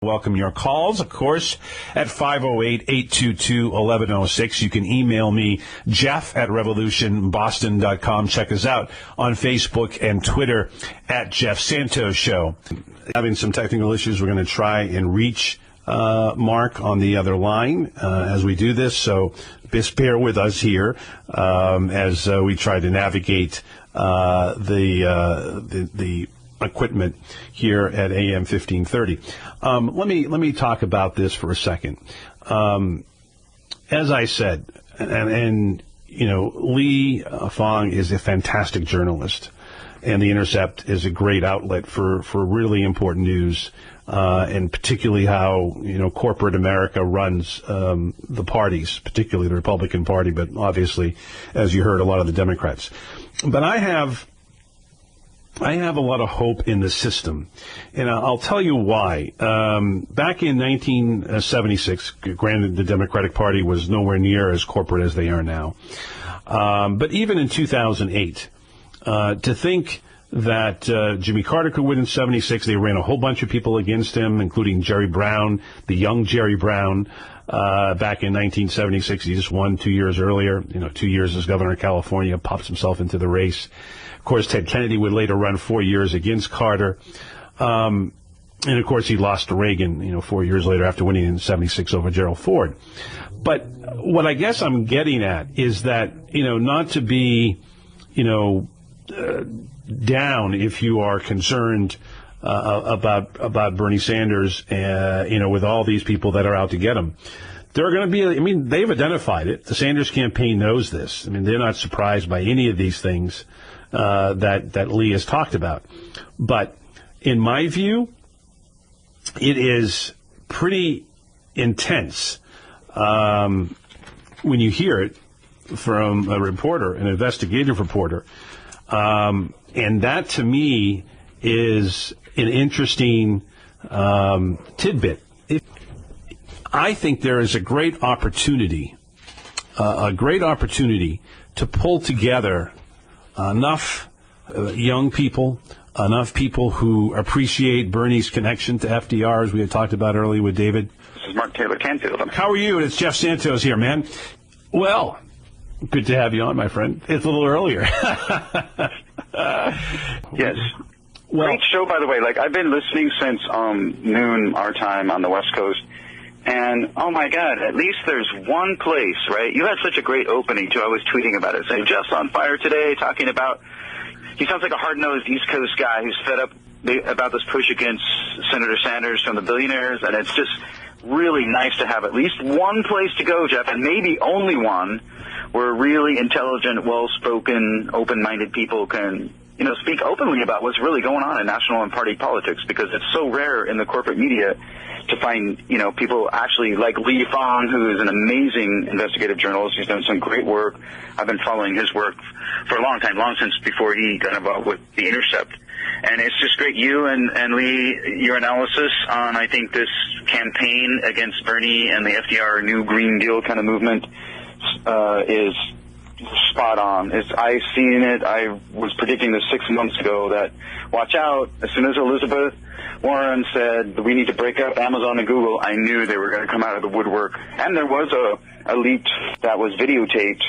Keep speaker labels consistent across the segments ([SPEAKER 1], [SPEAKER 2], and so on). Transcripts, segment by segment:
[SPEAKER 1] Welcome your calls, of course, at 508-822-1106. You can email me, Jeff at revolutionboston.com. Check us out on Facebook and Twitter at Jeff Santos Show. Having some technical issues, we're going to try and reach Mark on the other line as we do this, so just bear with us here as we try to navigate the equipment here at AM 1530. Let me talk about this for a second. As I said, and you know, Lee Fang is a fantastic journalist, and The Intercept is a great outlet for really important news, and particularly how, you know, corporate America runs the parties, particularly the Republican Party, but obviously, as you heard, a lot of the Democrats. But I have a lot of hope in the system, and I'll tell you why. Back in 1976, granted the Democratic Party was nowhere near as corporate as they are now, but even in 2008, to think that Jimmy Carter could win in 76, they ran a whole bunch of people against him, including Jerry Brown, the young Jerry Brown, back in 1976. He just won 2 years earlier, 2 years as governor of California, pops himself into the race. Of course, Ted Kennedy would later run 4 years against Carter. And, of course, he lost to Reagan, 4 years later after winning in 76 over Gerald Ford. But what I guess I'm getting at is that, not to be, down if you are concerned about Bernie Sanders, with all these people that are out to get him. There are going to be, they've identified it. The Sanders campaign knows this. They're not surprised by any of these things that Lee has talked about. But in my view, it is pretty intense when you hear it from a reporter, an investigative reporter. And that, to me, is an interesting tidbit. I think there is a great opportunity to pull together enough young people, enough people who appreciate Bernie's connection to FDR, as we had talked about earlier with David.
[SPEAKER 2] This is Mark Taylor-Canfield.
[SPEAKER 1] How are you? It's Jeff Santos here, man. Well, good to have you on, my friend. It's a little earlier.
[SPEAKER 2] Yes. Well, great show, by the way. I've been listening since noon our time on the West Coast. And, oh, my God, at least there's one place, right? You had such a great opening, too. I was tweeting about it, saying, Jeff's on fire today, talking about, he sounds like a hard-nosed East Coast guy who's fed up about this push against Senator Sanders from the Billionaires. And it's just really nice to have at least one place to go, Jeff, and maybe only one, where really intelligent, well-spoken, open-minded people can, speak openly about what's really going on in national and party politics, because it's so rare in the corporate media to find, people actually like Lee Fang, who is an amazing investigative journalist. He's done some great work. I've been following his work for a long time, long since before he got involved with The Intercept. And it's just great, you and Lee, your analysis on, I think, this campaign against Bernie and the FDR New Green Deal kind of movement is spot on. I've seen it. I was predicting this 6 months ago that, watch out, as soon as Elizabeth Warren said we need to break up Amazon and Google, I knew they were going to come out of the woodwork. And there was a leaked that was videotaped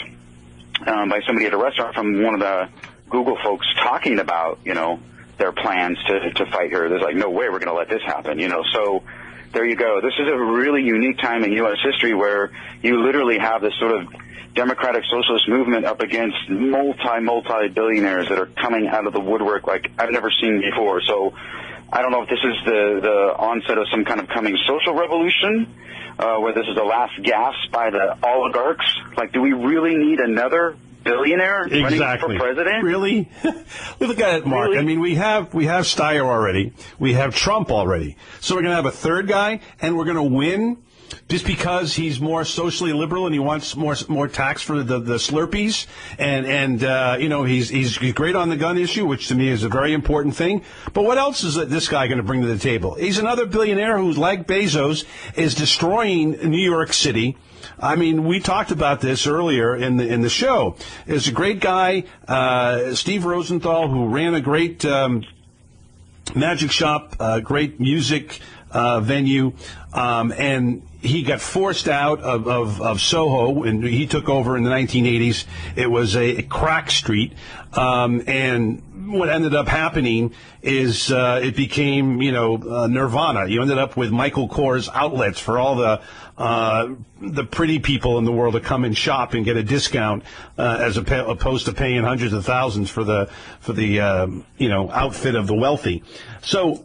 [SPEAKER 2] by somebody at a restaurant from one of the Google folks talking about, their plans to fight her. There's no way we're going to let this happen, So there you go. This is a really unique time in U.S. history where you literally have this sort of democratic socialist movement up against multi-billionaires that are coming out of the woodwork like I've never seen before. So I don't know if this is the onset of some kind of coming social revolution, where this is the last gasp by the oligarchs. Do we really need another billionaire running for president?
[SPEAKER 1] Really? Look at it, Mark.
[SPEAKER 2] Really?
[SPEAKER 1] We have Steyer already. We have Trump already. So we're going to have a third guy, and we're going to win just because he's more socially liberal and he wants more tax for the Slurpees, and he's great on the gun issue, which to me is a very important thing. But what else is this guy going to bring to the table? He's another billionaire who's, like Bezos, is destroying New York City. We talked about this earlier in the show. There's a great guy, Steve Rosenthal, who ran a great magic shop, great music venue, and he got forced out of Soho, and he took over in the 1980s. It was a crack street, and what ended up happening is it became, Nirvana. You ended up with Michael Kors outlets for all the pretty people in the world to come and shop and get a discount, as opposed to paying hundreds of thousands for the outfit of the wealthy. So,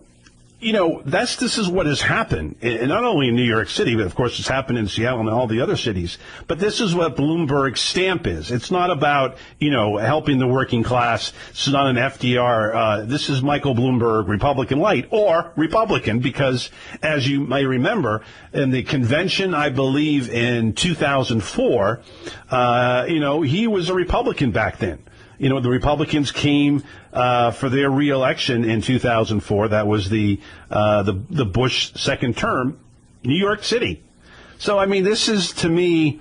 [SPEAKER 1] this is what has happened, and not only in New York City, but of course it's happened in Seattle and all the other cities. But this is what Bloomberg's stamp is. It's not about, helping the working class. It's not an FDR. This is Michael Bloomberg, Republican light, or Republican, because as you may remember, in the convention, I believe in 2004, he was a Republican back then. The Republicans came for their re-election in 2004. That was the Bush second term, New York City. So, I mean, this is, to me,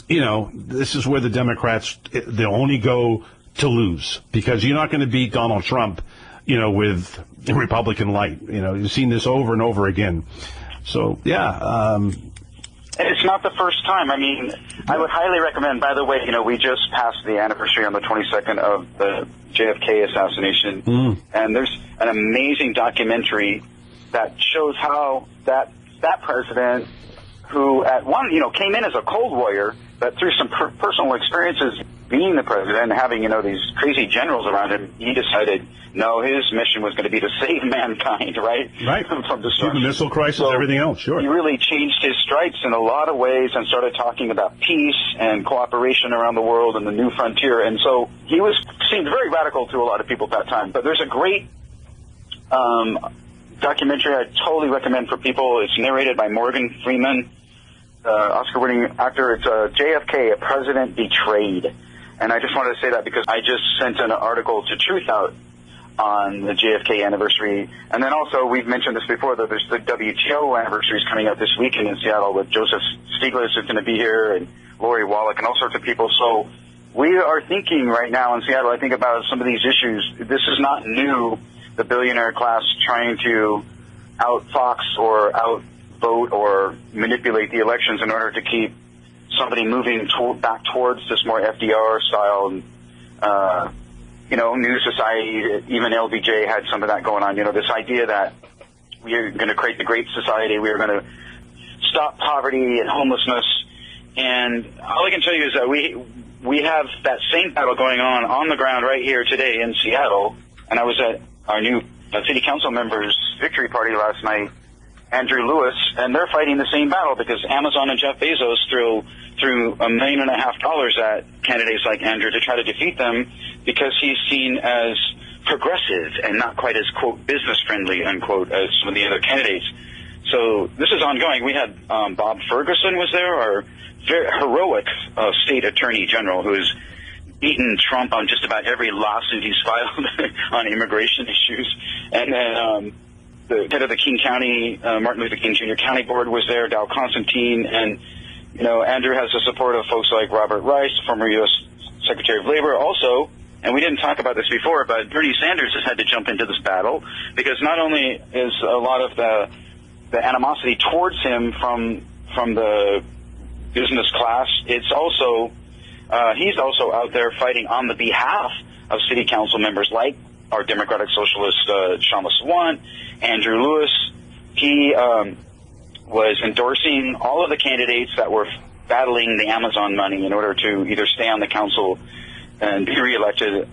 [SPEAKER 1] this is where the Democrats, they'll only go to lose, because you're not going to beat Donald Trump, with Republican light. You've seen this over and over again. So, yeah.
[SPEAKER 2] And it's not the first time. I mean, I would highly recommend, by the way, we just passed the anniversary on the 22nd of the JFK assassination, and there's an amazing documentary that shows how that president, who at one, came in as a cold warrior, but through some personal experiences being the president and having, these crazy generals around him, he decided, no, his mission was going to be to save mankind, right?
[SPEAKER 1] Right.
[SPEAKER 2] From destruction.
[SPEAKER 1] The missile crisis, so everything else, sure.
[SPEAKER 2] He really changed his stripes in a lot of ways and started talking about peace and cooperation around the world and the new frontier. And so he seemed very radical to a lot of people at that time. But there's a great documentary I totally recommend for people. It's narrated by Morgan Freeman, Oscar-winning actor. It's JFK, A President Betrayed. And I just wanted to say that because I just sent an article to Truth Out on the JFK anniversary. And then also, we've mentioned this before, that there's the WTO anniversaries coming up this weekend in Seattle with Joseph Stiglitz is going to be here, and Lori Wallach, and all sorts of people. So we are thinking right now in Seattle, I think, about some of these issues. This is not new, the billionaire class trying to outfox or outvote or manipulate the elections in order to keep somebody moving back towards this more FDR style, new society. Even LBJ had some of that going on. This idea that we are going to create the great society, we are going to stop poverty and homelessness. And all I can tell you is that we have that same battle going on the ground right here today in Seattle. And I was at our new city council members' victory party last night, Andrew Lewis, and they're fighting the same battle because Amazon and Jeff Bezos threw $1.5 million at candidates like Andrew to try to defeat them because he's seen as progressive and not quite as, quote, business-friendly, unquote, as some of the other candidates. So this is ongoing. We had Bob Ferguson was there, our very heroic state attorney general, who's beaten Trump on just about every lawsuit he's filed on immigration issues. And then the head of the King County, Martin Luther King Jr. County Board was there, Dow Constantine, and, Andrew has the support of folks like Robert Rice, former U.S. Secretary of Labor, also, and we didn't talk about this before, but Bernie Sanders has had to jump into this battle because not only is a lot of the animosity towards him from the business class, it's also he's also out there fighting on the behalf of city council members like our Democratic Socialist Shama Sawant, Andrew Lewis. He was endorsing all of the candidates that were battling the Amazon money in order to either stay on the council and be reelected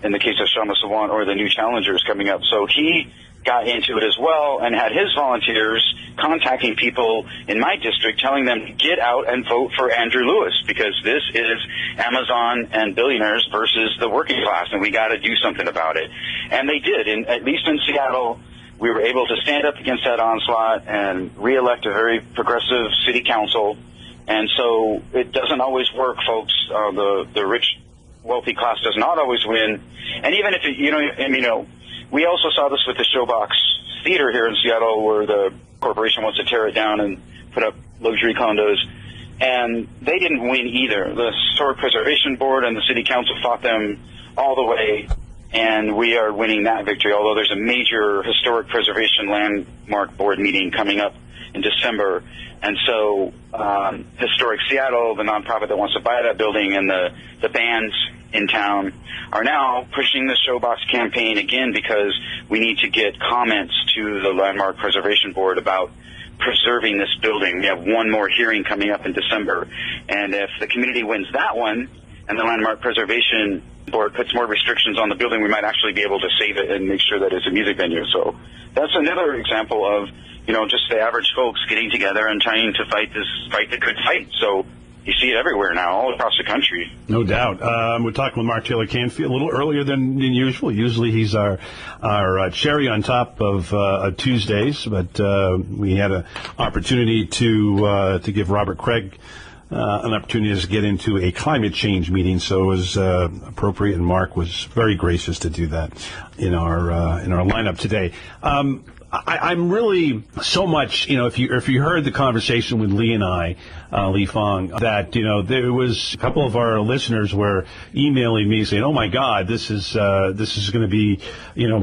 [SPEAKER 2] in the case of Shama Sawant or the new challengers coming up. So he got into it as well and had his volunteers contacting people in my district telling them to get out and vote for Andrew Lewis because this is Amazon and billionaires versus the working class, and we got to do something about it. And they did. And at least in Seattle, we were able to stand up against that onslaught and reelect a very progressive city council. And so it doesn't always work, folks. The rich, wealthy class does not always win. And even if we also saw this with the Showbox Theater here in Seattle, where the corporation wants to tear it down and put up luxury condos. And they didn't win either. The Historic Preservation Board and the City Council fought them all the way. and we are winning that victory, although there's a major historic preservation landmark board meeting coming up in December. And so Historic Seattle, the nonprofit that wants to buy that building, and the bands in town are now pushing the Showbox campaign again because we need to get comments to the Landmark Preservation Board about preserving this building. We have one more hearing coming up in December. And if the community wins that one and the Landmark Preservation Board puts more restrictions on the building, we might actually be able to save it and make sure that it's a music venue. So that's another example of, just the average folks getting together and trying to fight this fight that could fight. So you see it everywhere now, all across the country. No doubt.
[SPEAKER 1] We're talking with Mark Taylor-Canfield a little earlier than usual. Usually he's our cherry on top of Tuesdays, but we had an opportunity to give Robert Craig an opportunity to get into a climate change meeting, so it was appropriate, and Mark was very gracious to do that in our lineup today. I'm really so much, if you heard the conversation with Lee and I, Lee Fang, that, there was a couple of our listeners were emailing me saying, oh my God, this is going to be,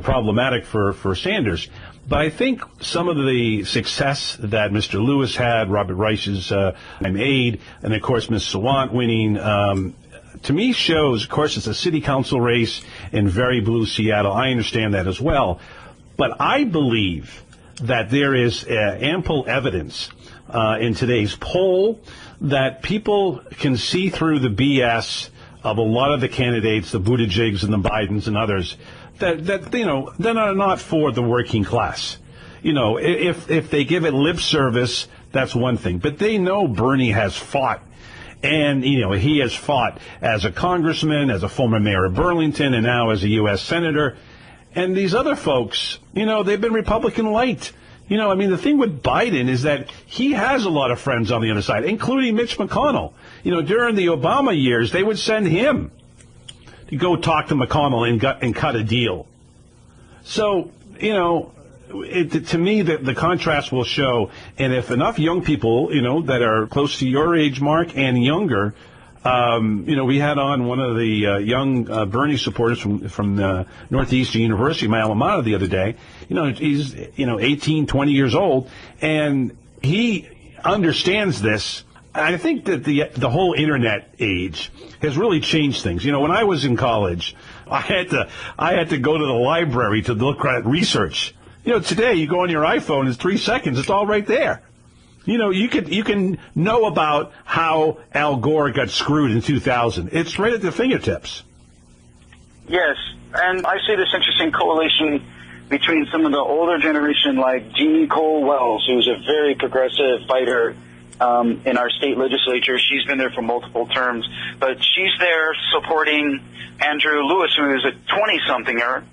[SPEAKER 1] problematic for Sanders. But I think some of the success that Mr. Lewis had, Robert Reich's aide, and of course Ms. Sawant winning, to me shows, of course, it's a city council race in very blue Seattle. I understand that as well. But I believe that there is ample evidence in today's poll that people can see through the BS of a lot of the candidates, the Buttigiegs and the Bidens and others, that they're not for the working class. If they give it lip service, that's one thing. But they know Bernie has fought. And, he has fought as a congressman, as a former mayor of Burlington, and now as a U.S. senator. And these other folks, they've been Republican light. The thing with Biden is that he has a lot of friends on the other side, including Mitch McConnell. During the Obama years, they would send him to go talk to McConnell and cut a deal. So, to me, the contrast will show. And if enough young people, that are close to your age, Mark, and younger, we had on one of the young Bernie supporters from Northeastern University, my alma mater, the other day. He's 18, 20 years old, and he understands this. I think that the whole internet age has really changed things. When I was in college, I had to go to the library to look at research. Today you go on your iPhone, it's 3 seconds, it's all right there. You can know about how Al Gore got screwed in 2000. It's right at the fingertips.
[SPEAKER 2] Yes, and I see this interesting correlation between some of the older generation, like Jeannie Cole Wells, who's a very progressive fighter in our state legislature. She's been there for multiple terms, but she's there supporting Andrew Lewis, who is a 20-somethinger,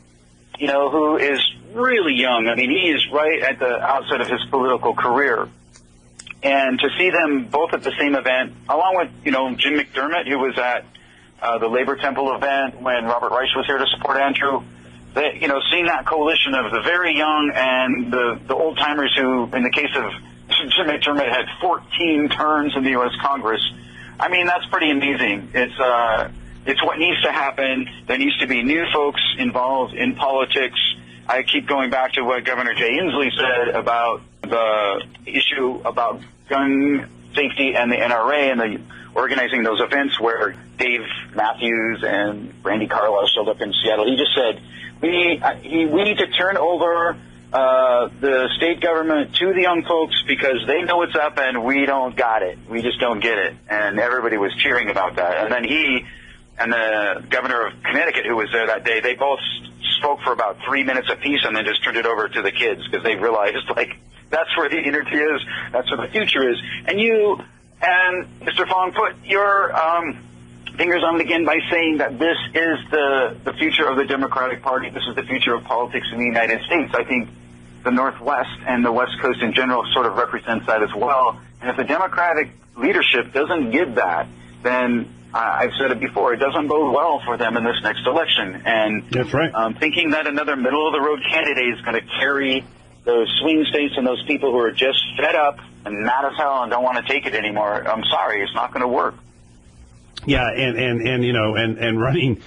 [SPEAKER 2] who is really young. He is right at the outset of his political career. And to see them both at the same event, along with, Jim McDermott, who was at the Labor Temple event when Robert Reich was here to support Andrew, seeing that coalition of the very young and the old-timers who, in the case of Jim McDermott, had 14 terms in the U.S. Congress, that's pretty amazing. It's what needs to happen. There needs to be new folks involved in politics. I keep going back to what Governor Jay Inslee said about the issue about gun safety and the NRA and organizing those events where Dave Matthews and Randy Carlisle showed up in Seattle. He just said, we need to turn over the state government to the young folks because they know what's up and we don't got it. We just don't get it. And everybody was cheering about that. And then he and the governor of Connecticut, who was there that day, they both spoke for about 3 minutes apiece and then just turned it over to the kids because they realized, that's where the energy is, that's where the future is. And you and Mr. Fang put your fingers on it again by saying that this is the future of the Democratic Party. This is the future of politics in the United States. I think the Northwest and the West Coast in general sort of represents that as well. And if the Democratic leadership doesn't get that, then I've said it before, it doesn't bode well for them in this next election. And
[SPEAKER 1] that's right.
[SPEAKER 2] Thinking that another middle-of-the-road candidate is going to carry those swing states and those people who are just fed up and mad as hell and don't want to take it anymore, I'm sorry, it's not going to work.
[SPEAKER 1] Yeah, and running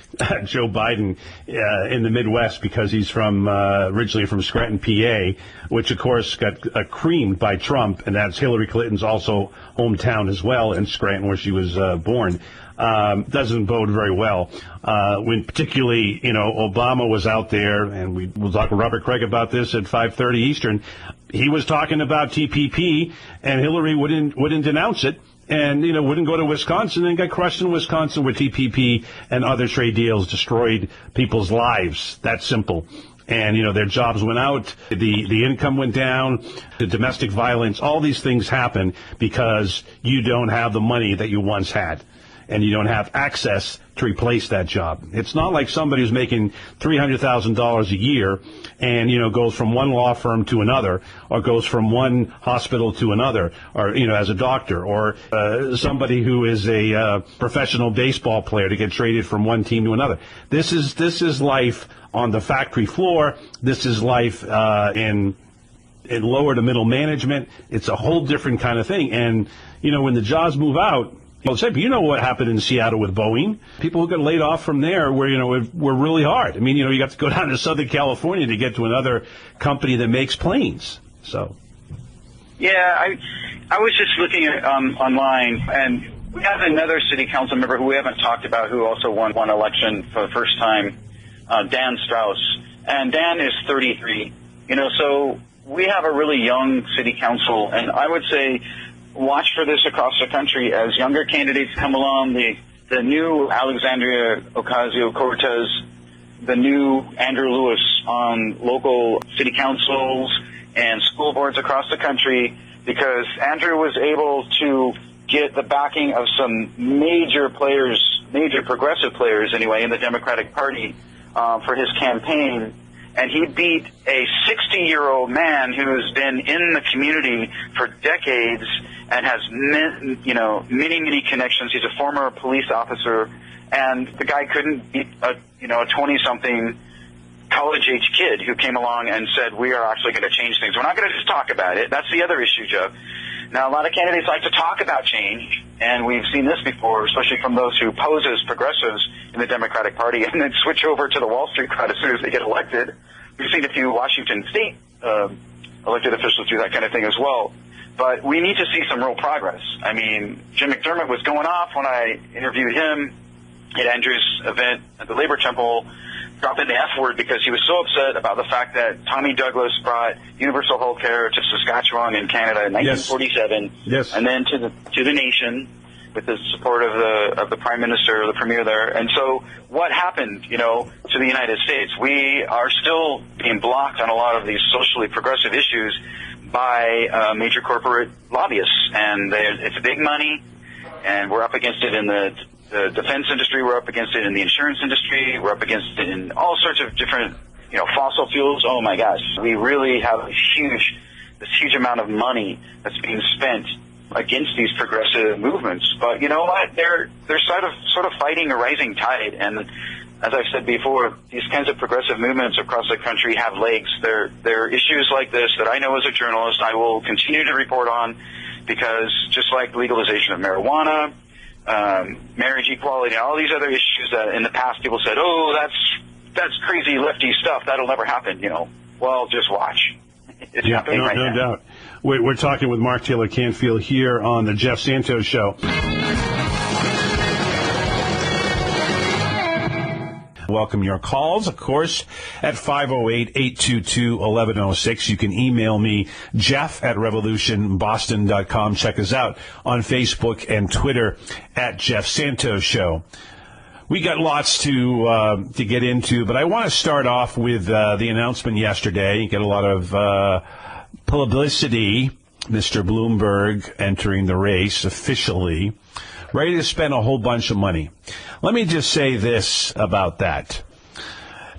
[SPEAKER 1] Joe Biden in the Midwest because he's originally from Scranton, PA, which of course got creamed by Trump, and that's Hillary Clinton's also hometown as well in Scranton, where she was born. Doesn't bode very well. When particularly, Obama was out there, and we'll talk with Robert Craig about this at 5:30 Eastern. He was talking about TPP, and Hillary wouldn't denounce it. And, wouldn't go to Wisconsin and got crushed in Wisconsin with TPP and other trade deals, destroyed people's lives. That simple. And, their jobs went out, the income went down, the domestic violence, all these things happen because you don't have the money that you once had. And you don't have access to replace that job. It's not like somebody who's making $300,000 a year and, goes from one law firm to another, or goes from one hospital to another, or, as a doctor, or somebody who is a professional baseball player to get traded from one team to another. This is life on the factory floor. This is life in lower to middle management. It's a whole different kind of thing. And, when the jobs move out, well, you know what happened in Seattle with Boeing. People who got laid off from there were really hard. I mean, you got to go down to Southern California to get to another company that makes planes. So,
[SPEAKER 2] yeah, I was just looking at online, and we have another city council member who we haven't talked about who also won election for the first time, Dan Strauss, and Dan is 33. So we have a really young city council, and I would say, watch for this across the country as younger candidates come along. The new Alexandria Ocasio-Cortez, the new Andrew Lewis on local city councils and school boards across the country, because Andrew was able to get the backing of some major players, major progressive players anyway, in the Democratic Party for his campaign. And he beat a 60-year-old man who's been in the community for decades and has many connections. He's a former police officer, and the guy couldn't beat a 20-something college-age kid who came along and said, we are actually going to change things. We're not going to just talk about it. That's the other issue, Jeff. Now, a lot of candidates like to talk about change, and we've seen this before, especially from those who pose as progressives in the Democratic Party and then switch over to the Wall Street crowd as soon as they get elected. We've seen a few Washington State elected officials do that kind of thing as well. But we need to see some real progress. I mean, Jim McDermott was going off when I interviewed him at Andrew's event at the Labor Temple, dropping the F word because he was so upset about the fact that Tommy Douglas brought universal health care to Saskatchewan in Canada in 1947,
[SPEAKER 1] yes.
[SPEAKER 2] And then to the nation with the support of the Prime Minister or the Premier there. And so what happened, to the United States? We are still being blocked on a lot of these socially progressive issues by major corporate lobbyists, and it's big money, and we're up against it in the defense industry, we're up against it in the insurance industry, we're up against it in all sorts of different, fossil fuels. Oh my gosh, we really have this huge amount of money that's being spent against these progressive movements. But you know what? They're sort of fighting a rising tide, and as I've said before, these kinds of progressive movements across the country have legs. There are issues like this that I know as a journalist I will continue to report on, because just like legalization of marijuana, marriage equality, and all these other issues that in the past people said, oh, that's crazy lefty stuff, that'll never happen, Well, just watch. It's happening right now. No
[SPEAKER 1] doubt. We're talking with Mark Taylor-Canfield here on the Jeff Santos Show. Welcome your calls, of course, at 508-822-1106. You can email me, jeff@revolutionboston.com. Check us out on Facebook and Twitter at Jeff Santos Show. We got lots to get into, but I want to start off with the announcement yesterday. You get a lot of publicity. Mr. Bloomberg entering the race officially, ready to spend a whole bunch of money. Let me just say this about that.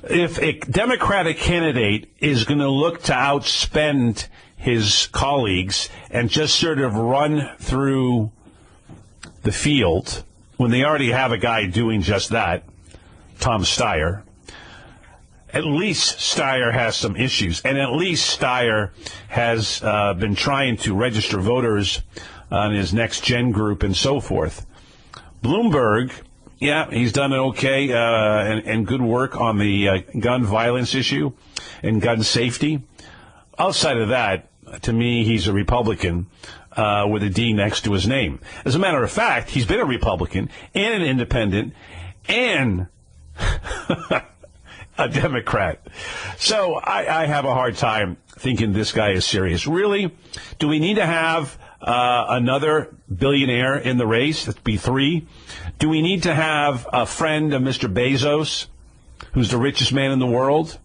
[SPEAKER 1] If a Democratic candidate is going to look to outspend his colleagues and just sort of run through the field when they already have a guy doing just that, Tom Steyer, at least Steyer has some issues, and at least Steyer has been trying to register voters on his next gen group and so forth. Bloomberg, yeah, he's done okay and good work on the gun violence issue and gun safety. Outside of that, to me, he's a Republican with a D next to his name. As a matter of fact, he's been a Republican and an independent and a Democrat. So I have a hard time thinking this guy is serious. Really? Do we need to have another billionaire in the race? That'd be 3. Do we need to have a friend of Mr. Bezos, who's the richest man in the world?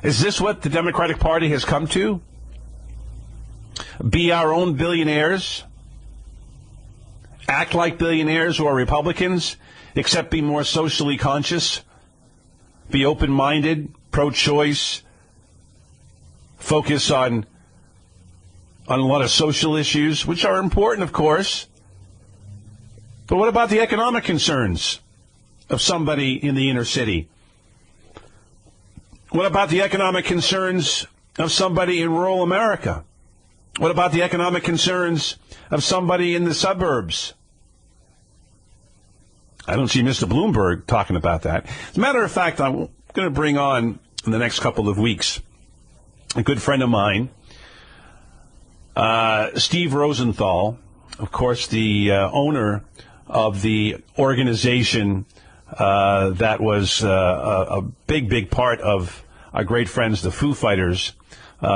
[SPEAKER 1] Is this what the Democratic Party has come to? Be our own billionaires? Act like billionaires who are Republicans, except be more socially conscious? Be open-minded, pro-choice, focus on a lot of social issues, which are important, of course. But what about the economic concerns of somebody in the inner city? What about the economic concerns of somebody in rural America? What about the economic concerns of somebody in the suburbs? I don't see Mr. Bloomberg talking about that. As a matter of fact, I'm going to bring on in the next couple of weeks a good friend of mine, Steve Rosenthal, of course, the owner of the organization that was a big part of our great friends, the Foo Fighters'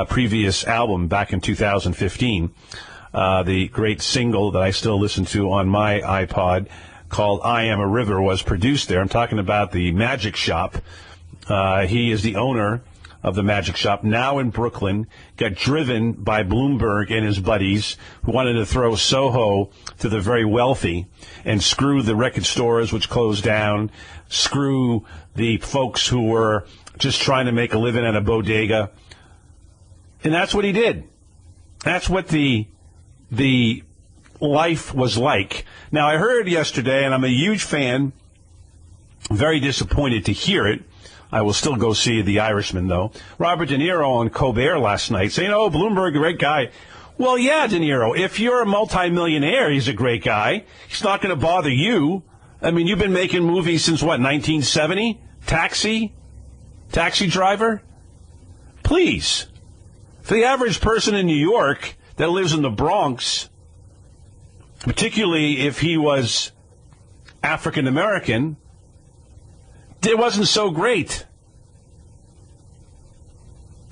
[SPEAKER 1] previous album back in 2015. The great single that I still listen to on my iPod called I Am a River was produced there. I'm talking about the Magic Shop. He is the owner of the Magic Shop, now in Brooklyn, got driven by Bloomberg and his buddies who wanted to throw Soho to the very wealthy and screw the record stores, which closed down, screw the folks who were just trying to make a living at a bodega. And that's what he did. That's what the life was like. Now, I heard yesterday, and I'm a huge fan, very disappointed to hear it. I will still go see The Irishman, though. Robert De Niro on Colbert last night saying, oh, Bloomberg, great guy. Well, yeah, De Niro, if you're a multimillionaire, he's a great guy. He's not going to bother you. I mean, you've been making movies since, what, 1970? Taxi Driver? Please. For the average person in New York that lives in the Bronx, particularly if he was African American, it wasn't so great.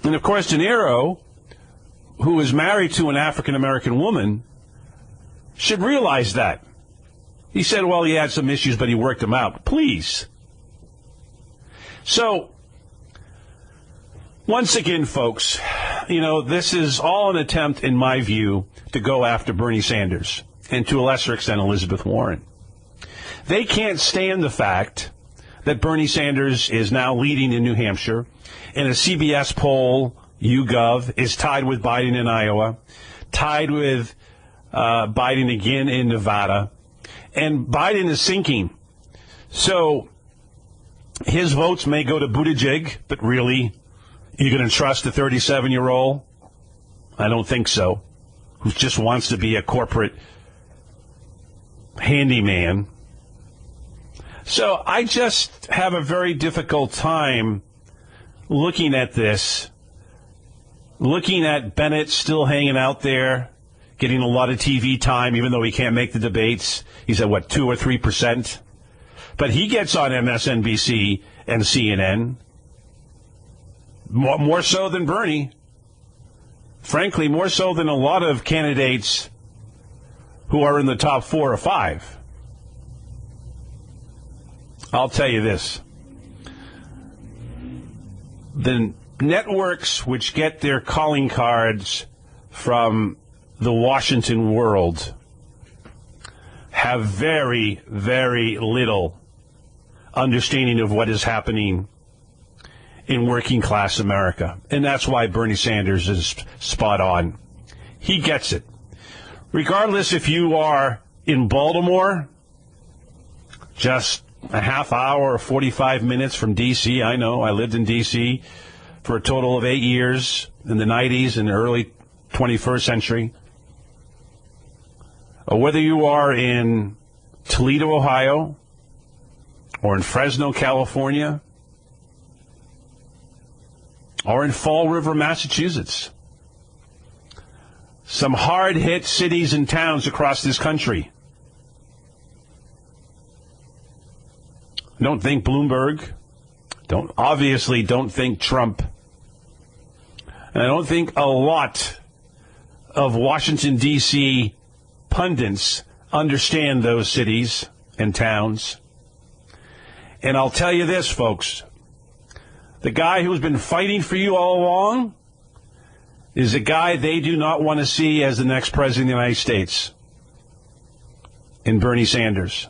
[SPEAKER 1] And, of course, De Niro, who was married to an African-American woman, should realize that. He said, well, he had some issues, but he worked them out. Please. So, once again, folks, this is all an attempt, in my view, to go after Bernie Sanders and, to a lesser extent, Elizabeth Warren. They can't stand the fact that Bernie Sanders is now leading in New Hampshire, and a CBS poll, YouGov, is tied with Biden in Iowa, tied with Biden again in Nevada, and Biden is sinking. So his votes may go to Buttigieg, but really, you're going to trust a 37-year-old? I don't think so. Who just wants to be a corporate handyman. So I just have a very difficult time looking at this, looking at Bennett still hanging out there, getting a lot of TV time, even though he can't make the debates. He's at, 2 or 3%? But he gets on MSNBC and CNN, more so than Bernie. Frankly, more so than a lot of candidates who are in the top 4 or 5. I'll tell you this. The networks which get their calling cards from the Washington world have very, very little understanding of what is happening in working class America. And that's why Bernie Sanders is spot on. He gets it. Regardless if you are in Baltimore, just a half hour or 45 minutes from D.C. I know. I lived in D.C. for a total of 8 years in the 90s and early 21st century. Or whether you are in Toledo, Ohio, or in Fresno, California, or in Fall River, Massachusetts. Some hard-hit cities and towns across this country. Don't think Bloomberg. Obviously don't think Trump. And I don't think a lot of Washington, D.C. pundits understand those cities and towns. And I'll tell you this, folks. The guy who's been fighting for you all along is a guy they do not want to see as the next president of the United States, in Bernie Sanders.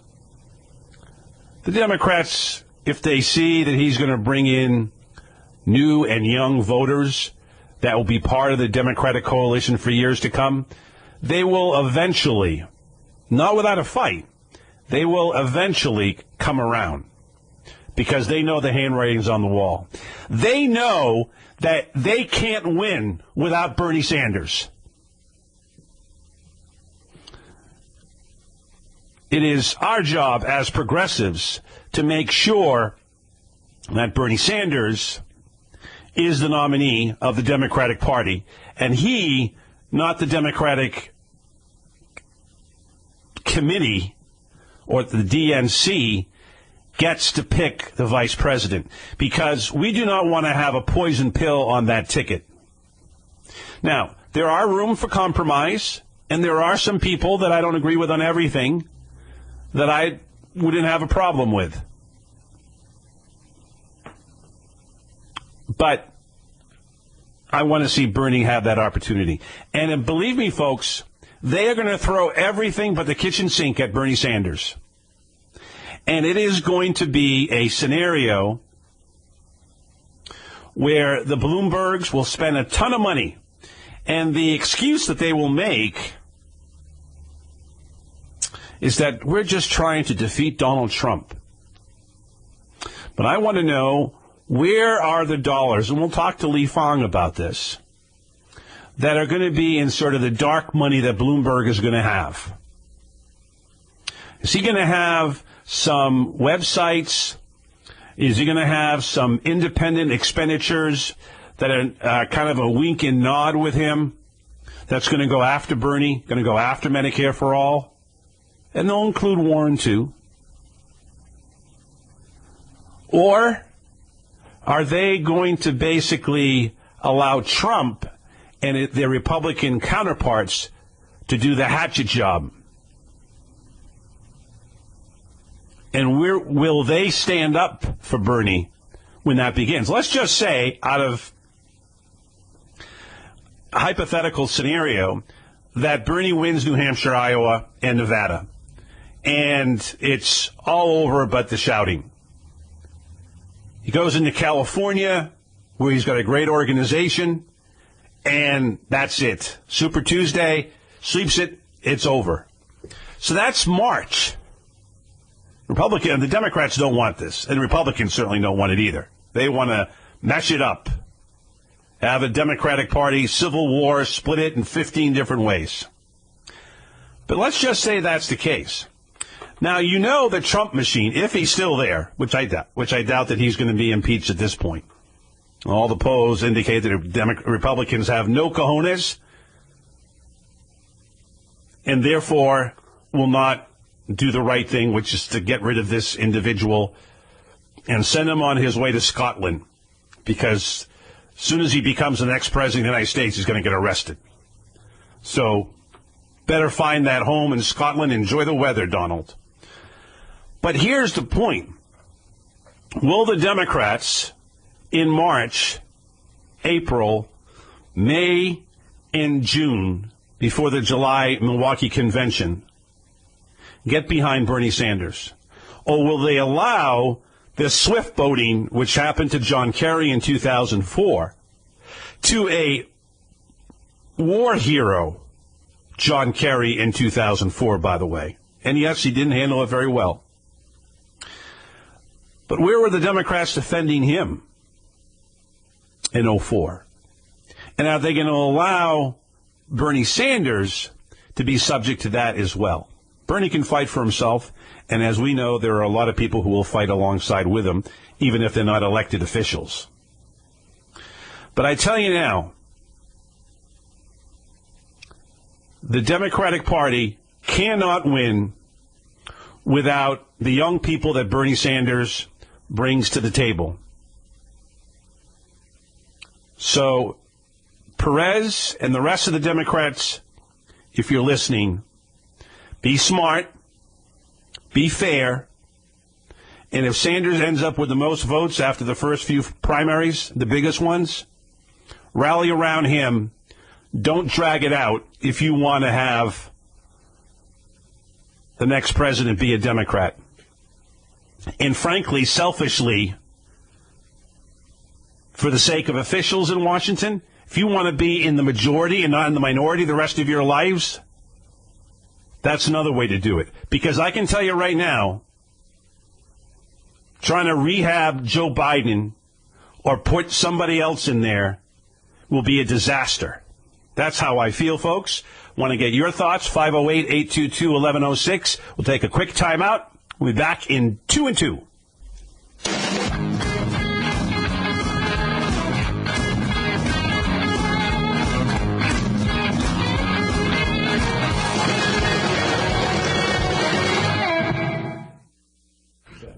[SPEAKER 1] The Democrats, if they see that he's going to bring in new and young voters that will be part of the Democratic coalition for years to come, they will eventually, not without a fight, they will eventually come around because they know the handwriting's on the wall. They know that they can't win without Bernie Sanders. It is our job as progressives to make sure that Bernie Sanders is the nominee of the Democratic Party, and he, not the Democratic committee or the DNC, gets to pick the vice president, because we do not want to have a poison pill on that ticket. Now, there are room for compromise, and there are some people that I don't agree with on everything that I wouldn't have a problem with. But I want to see Bernie have that opportunity. And believe me, folks, they are going to throw everything but the kitchen sink at Bernie Sanders. And it is going to be a scenario where the Bloombergs will spend a ton of money. And the excuse that they will make is that we're just trying to defeat Donald Trump. But I want to know, where are the dollars, and we'll talk to Lee Fang about this, that are going to be in sort of the dark money that Bloomberg is going to have? Is he going to have some websites? Is he going to have some independent expenditures that are kind of a wink and nod with him that's going to go after Bernie, going to go after Medicare for all? And they'll include Warren, too. Or are they going to basically allow Trump and their Republican counterparts to do the hatchet job? And will they stand up for Bernie when that begins? Let's just say, out of a hypothetical scenario, that Bernie wins New Hampshire, Iowa, and Nevada. And it's all over but the shouting. He goes into California, where he's got a great organization, and that's it. Super Tuesday, sweeps it, it's over. So that's March. The Democrats don't want this, and the Republicans certainly don't want it either. They want to mash it up, have a Democratic Party civil war, split it in 15 different ways. But let's just say that's the case. Now, you know the Trump machine, if he's still there, which I doubt that he's going to be impeached at this point. All the polls indicate that Republicans have no cojones and therefore will not do the right thing, which is to get rid of this individual and send him on his way to Scotland, because as soon as he becomes the next president of the United States, he's going to get arrested. So better find that home in Scotland. Enjoy the weather, Donald. But here's the point. Will the Democrats in March, April, May, and June, before the July Milwaukee convention, get behind Bernie Sanders? Or will they allow this swift voting, which happened to John Kerry in 2004, to a war hero, John Kerry, in 2004, by the way? And yes, he didn't handle it very well. But where were the Democrats defending him in 2004? And are they going to allow Bernie Sanders to be subject to that as well? Bernie can fight for himself, and as we know, there are a lot of people who will fight alongside with him, even if they're not elected officials. But I tell you now, the Democratic Party cannot win without the young people that Bernie Sanders brings to the table. So, Perez and the rest of the Democrats, if you're listening, be smart, be fair, and if Sanders ends up with the most votes after the first few primaries, the biggest ones, rally around him. Don't drag it out if you want to have the next president be a Democrat. And frankly, selfishly, for the sake of officials in Washington, if you want to be in the majority and not in the minority the rest of your lives, that's another way to do it. Because I can tell you right now, trying to rehab Joe Biden or put somebody else in there will be a disaster. That's how I feel, folks. Want to get your thoughts? 508-822-1106. We'll take a quick timeout. We'll be back in 2 and 2.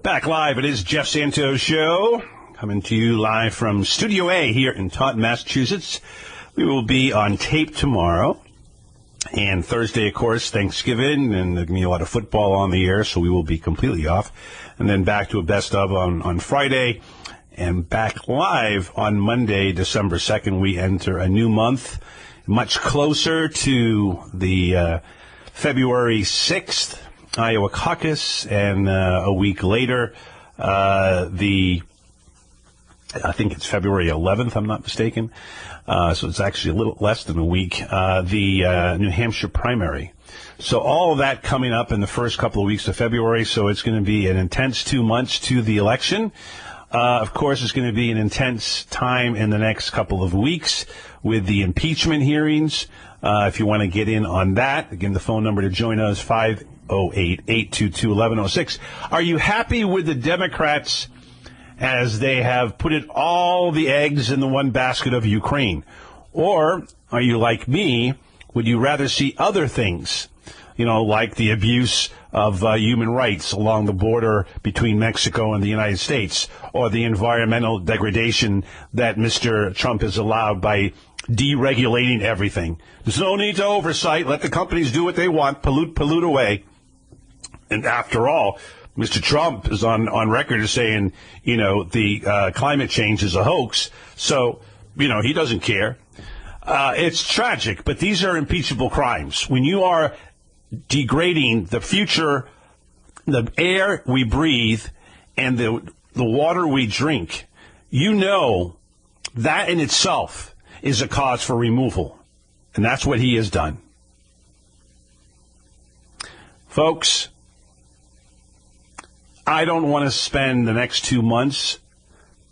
[SPEAKER 1] Back live. It is Jeff Santos Show, coming to you live from Studio A here in Taunton, Massachusetts. We will be on tape tomorrow. And Thursday, of course, Thanksgiving, and there's going to be a lot of football on the air, so we will be completely off. And then back to a best of on Friday, and back live on Monday, December 2nd. We enter a new month, much closer to the February 6th Iowa caucus, and a week later, I think it's February 11th, I'm not mistaken. So it's actually a little less than a week, the New Hampshire primary. So all of that coming up in the first couple of weeks of February. So it's going to be an intense 2 months to the election. Of course, it's going to be an intense time in the next couple of weeks with the impeachment hearings. If you want to get in on that, again, the phone number to join us, 508-822-1106. Are you happy with the Democrats as they have put all the eggs in the one basket of Ukraine? Or are you like me? Would you rather see other things, like the abuse of human rights along the border between Mexico and the United States, or the environmental degradation that Mr. Trump has allowed by deregulating everything? There's no need to oversight. Let the companies do what they want, pollute away. And after all, Mr. Trump is on record as saying, the climate change is a hoax. So, he doesn't care. It's tragic, but these are impeachable crimes. When you are degrading the future, the air we breathe, and the water we drink, that in itself is a cause for removal. And that's what he has done. Folks, I don't want to spend the next 2 months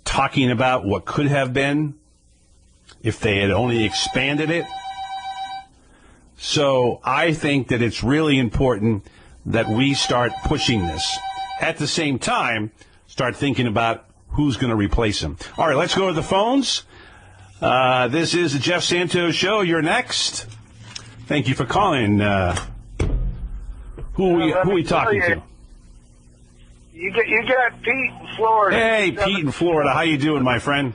[SPEAKER 1] talking about what could have been if they had only expanded it. So I think that it's really important that we start pushing this. At the same time, start thinking about who's going to replace him. All right, let's go to the phones. This is the Jeff Santos Show. You're next. Thank you for calling. Who are we talking to?
[SPEAKER 3] You got Pete in Florida.
[SPEAKER 1] Hey, Pete in Florida. How you doing, my friend?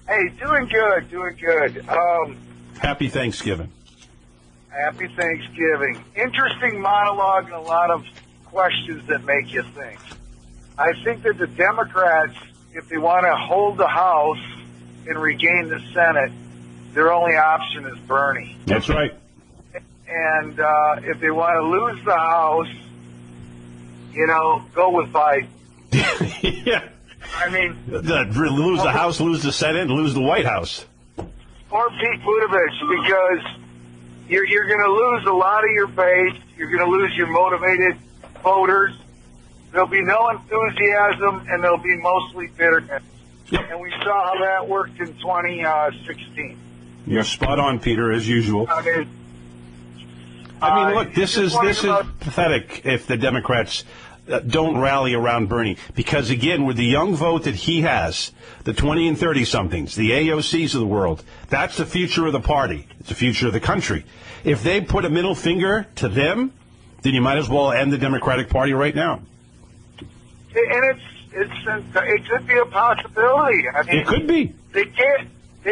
[SPEAKER 3] Hey, doing good.
[SPEAKER 1] Happy Thanksgiving.
[SPEAKER 3] Happy Thanksgiving. Interesting monologue and a lot of questions that make you think. I think that the Democrats, if they want to hold the House and regain the Senate, their only option is Bernie.
[SPEAKER 1] That's right.
[SPEAKER 3] And if they want to lose the House, go with Biden.
[SPEAKER 1] Yeah.
[SPEAKER 3] I mean,
[SPEAKER 1] lose the House, lose the Senate, and lose the White House.
[SPEAKER 3] Or Pete Buttigieg, because you're going to lose a lot of your base. You're going to lose your motivated voters. There'll be no enthusiasm, and there'll be mostly bitterness.
[SPEAKER 1] Yep.
[SPEAKER 3] And we saw how that worked in 2016.
[SPEAKER 1] You're spot on, Peter, as usual.
[SPEAKER 3] I mean,
[SPEAKER 1] I mean, look, this is pathetic if the Democrats don't rally around Bernie, because again, with the young vote that he has, the 20 and 30 somethings, the AOCs of the world, that's the future of the party. It's the future of the country. If they put a middle finger to them, then you might as well end the Democratic Party right now.
[SPEAKER 3] And it could be a possibility. I mean,
[SPEAKER 1] it could be.
[SPEAKER 3] They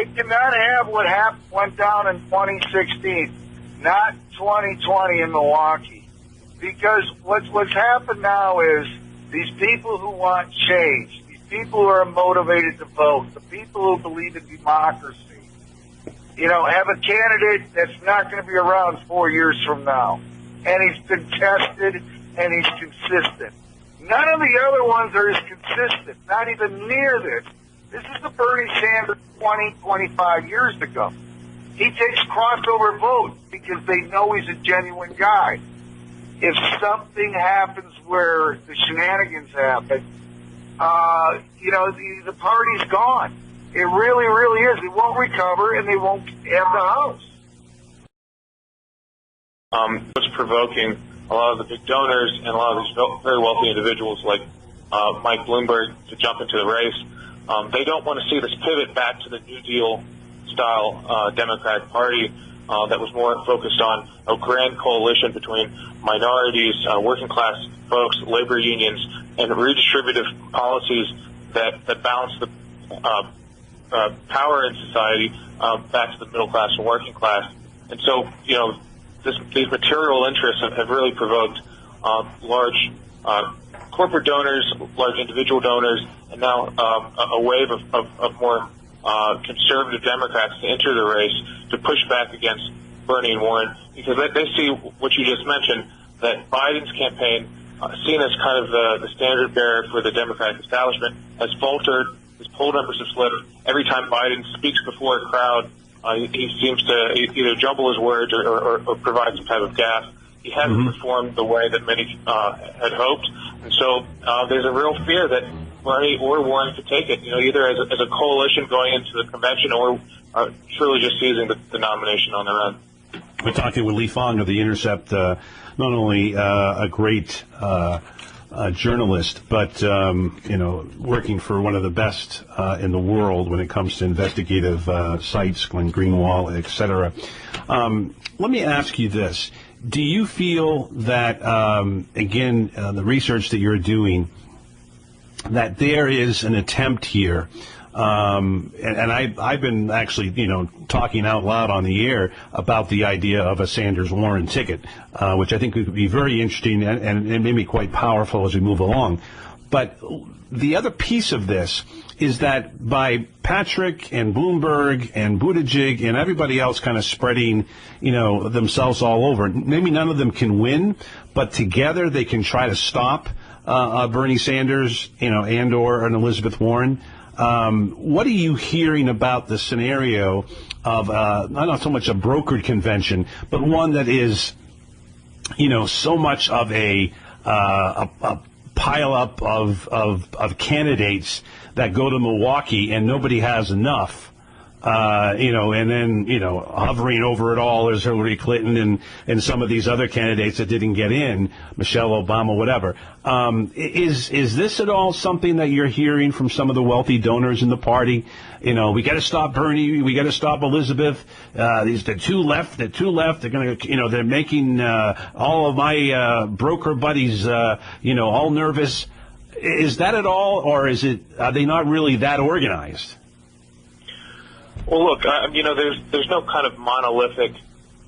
[SPEAKER 3] cannot have what went down in 2016, not 2020 in Milwaukee. Because what's happened now is these people who want change, these people who are motivated to vote, the people who believe in democracy, have a candidate that's not going to be around 4 years from now. And he's been tested and he's consistent. None of the other ones are as consistent, not even near this. This is the Bernie Sanders 20, 25 years ago. He takes crossover votes because they know he's a genuine guy. If something happens where the shenanigans happen, the party's gone. It really, really is. It won't recover, and they won't have the House.
[SPEAKER 4] It's provoking a lot of the big donors and a lot of these very wealthy individuals like Mike Bloomberg to jump into the race. They don't want to see this pivot back to the New Deal style Democratic Party that was more focused on a grand coalition between minorities, working class folks, labor unions, and redistributive policies that balance the power in society back to the middle class and working class. And so, these material interests have really provoked large corporate donors, large individual donors, and now a wave of more conservative Democrats to enter the race to push back against Bernie and Warren, because they see what you just mentioned, that Biden's campaign, seen as kind of the standard bearer for the Democratic establishment, has faltered. His poll numbers have slipped. Every time Biden speaks before a crowd, he seems to either jumble his words or provide some type of gaffe. He hasn't performed the way that many had hoped. And so there's a real fear that Bernie or Warren could take it, either as a coalition going into the convention or truly just seizing the nomination on their own.
[SPEAKER 1] We're talking with Lee Fang of The Intercept, not only a great journalist, but, working for one of the best in the world when it comes to investigative sites, Glenn Greenwald, et cetera. Let me ask you this. Do you feel that, again, the research that you're doing, that there is an attempt here, and I've been actually, talking out loud on the air about the idea of a Sanders-Warren ticket, which I think would be very interesting and maybe quite powerful as we move along. But the other piece of this is that by Patrick and Bloomberg and Buttigieg and everybody else kind of spreading, themselves all over, maybe none of them can win, but together they can try to stop Bernie Sanders, and or an Elizabeth Warren. What are you hearing about the scenario of not so much a brokered convention, but one that is, so much of a pile up of candidates that go to Milwaukee and nobody has enough? And then, hovering over it all is Hillary Clinton and some of these other candidates that didn't get in, Michelle Obama, whatever. Is this at all something that you're hearing from some of the wealthy donors in the party? We got to stop Bernie. We got to stop Elizabeth. The two left. They're going to, they're making all of my broker buddies, all nervous. Is that at all, or are they not really that organized?
[SPEAKER 4] Well, look, there's no kind of monolithic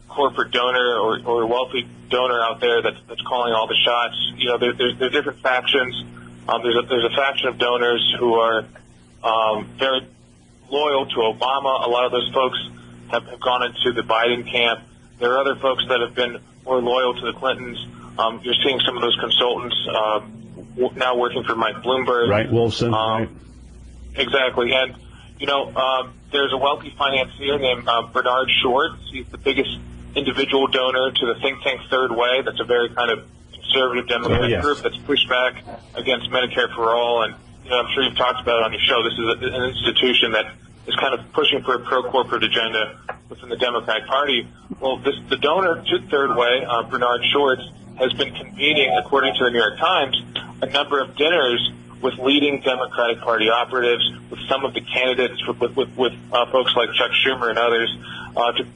[SPEAKER 4] corporate donor or wealthy donor out there that's calling all the shots. There's different factions. There's a faction of donors who are very loyal to Obama. A lot of those folks have gone into the Biden camp. There are other folks that have been more loyal to the Clintons. You're seeing some of those consultants now working for Mike Bloomberg.
[SPEAKER 1] Right, Wilson. Right.
[SPEAKER 4] Exactly. And, there's a wealthy financier named Bernard Schwartz. He's the biggest individual donor to the think tank Third Way. That's a very kind of conservative Democratic group that's pushed back against Medicare for All. And, I'm sure you've talked about it on your show. This is an institution that is kind of pushing for a pro-corporate agenda within the Democratic Party. Well, the donor to Third Way, Bernard Schwartz, has been convening, according to the New York Times, a number of dinners with leading Democratic Party operatives, with some of the candidates, with folks like Chuck Schumer and others,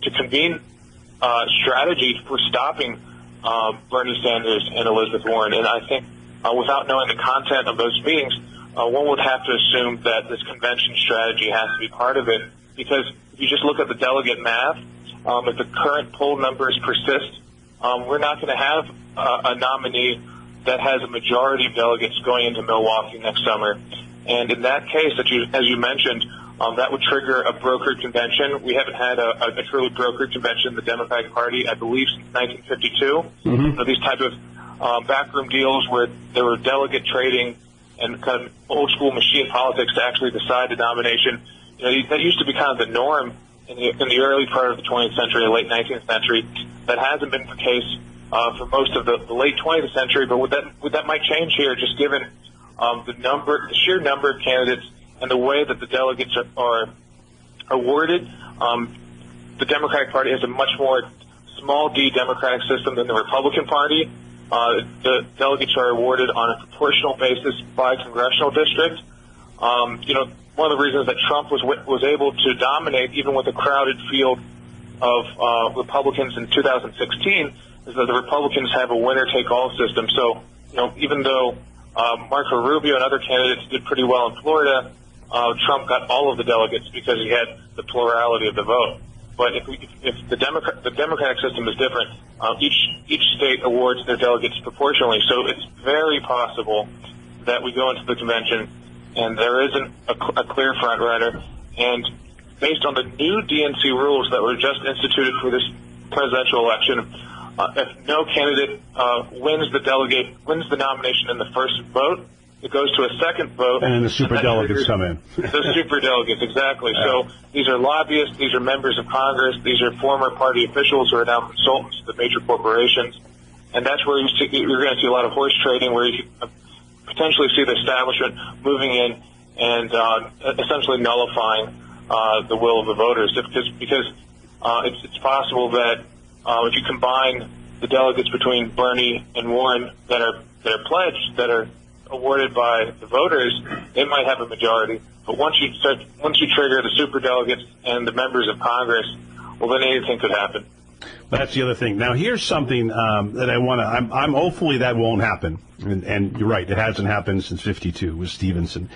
[SPEAKER 4] to convene strategy for stopping Bernie Sanders and Elizabeth Warren. And I think without knowing the content of those meetings, one would have to assume that this convention strategy has to be part of it, because if you just look at the delegate math, if the current poll numbers persist, we're not going to have a nominee that has a majority of delegates going into Milwaukee next summer. And in that case, as you mentioned, that would trigger a brokered convention. We haven't had a truly brokered convention in the Democratic Party, I believe, since 1952. Mm-hmm. So these type of backroom deals where there were delegate trading and kind of old school machine politics to actually decide the nomination. That used to be kind of the norm in the early part of the 20th century, the late 19th century. That hasn't been the case for most of the late 20th century, but that might change here, just given the sheer number of candidates and the way that the delegates are awarded. The Democratic Party has a much more small d democratic system than the Republican Party. The delegates are awarded on a proportional basis by congressional district. One of the reasons that Trump was able to dominate, even with a crowded field of Republicans in 2016, is that the Republicans have a winner-take-all system. So, even though Marco Rubio and other candidates did pretty well in Florida, Trump got all of the delegates because he had the plurality of the vote. But if the Democratic system is different, each state awards their delegates proportionally. So it's very possible that we go into the convention and there isn't a clear front runner. And based on the new DNC rules that were just instituted for this presidential election, if no candidate wins the nomination in the first vote, it goes to a second vote.
[SPEAKER 1] And then the superdelegates come in.
[SPEAKER 4] The superdelegates, exactly. Yeah. So these are lobbyists, these are members of Congress, these are former party officials who are now consultants to the major corporations. And that's where you're going to see a lot of horse trading, where you potentially see the establishment moving in and essentially nullifying the will of the voters. Because it's possible that if you combine the delegates between Bernie and Warren that are pledged, that are awarded by the voters, they might have a majority. But once you trigger the superdelegates and the members of Congress, well, then anything could happen.
[SPEAKER 1] That's the other thing. Now, here's something that I want to. I'm hopefully that won't happen. And you're right, it hasn't happened since '52 with Stevenson.